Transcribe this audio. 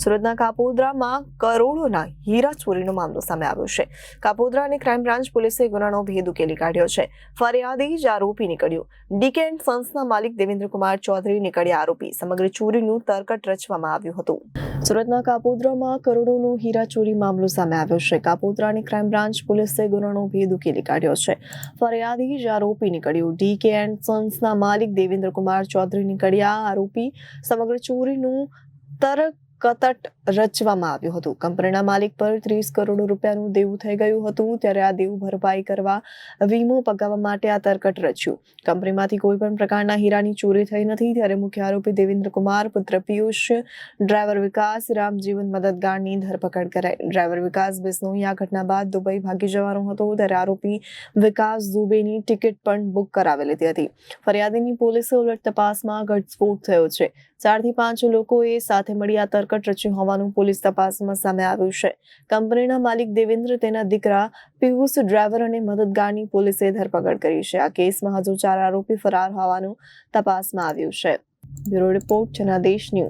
સુરતના કાપોદ્રામાં કરોડોના હીરા ચોરીનો મામલો સામે આવ્યો છે. કાપોદ્રા અને ક્રાઇમ બ્રાન્ચ પોલીસે ગુનાનો ભેદ ઉકેલી કાઢ્યો છે. ફરિયાદી જ આરોપી નીકળ્યો. ડીકે એન્ડ સન્સના માલિક દેવેન્દ્રકુમાર ચૌધરી નીકળ્યા આરોપી. સમગ્ર ચોરીનું તરકટ રચવામાં આવ્યું હતું. સુરતના કાપોદ્રામાં કરોડોનો હીરા ચોરી મામલો સામે આવ્યો છે. કાપોદ્રા અને ક્રાઇમ બ્રાન્ચ પોલીસે ગુનાનો ભેદ ઉકેલી કાઢ્યો છે. ફરિયાદી જ આરોપી નીકળ્યો. ડીકે એન્ડ સન્સના માલિક દેવેન્દ્રકુમાર ચૌધરી નીકળ્યા આરોપી. સમગ્ર ચોરીનું તરકટ રચવામાં આવ્યું હતું. કંપનીના માલિક પર 30 કરોડ રૂપિયાનું દેવું થઈ ગયું હતું. ત્યારે આ દેવું ભરપાઈ કરવા વીમો પગાવવા માટે આ તરકટ રચ્યું. કંપનીમાંથી કોઈ પણ પ્રકારના હીરાની ચોરી થઈ નથી. ત્યારે મુખ્ય આરોપી દેવેન્દ્રકુમાર પુત્ર પિયુષ, ડ્રાઈવર વિકાસ, રામજીવન મદદગારની ધરપકડ કરાઈ. ડ્રાઈવર વિકાસ બિશ્નોઈ આ ઘટના બાદ દુબઈ ભાગી જવાનો હતો. ત્યારે આરોપી વિકાસ દુબઈની ટિકિટ પણ બુક કરાવી લીધી હતી. ફરિયાદીની પોલીસે ઉલટ તપાસમાં ઘટસ્ફોટ થયો છે. 4 થી 5 લોકોએ સાથે મળી આ તરકટ રચ્યું હોવાનું પોલીસ તપાસમાં સામે આવ્યું છે. કંપનીના માલિક દેવેન્દ્ર, તેના દીકરા પિયુષ, ડ્રાઈવર અને મદદગારની પોલીસે ધરપકડ કરી છે. આ કેસમાં હજુ 4 આરોપી ફરાર હોવાનું તપાસમાં આવ્યું છે. Bureau report Janadesh news.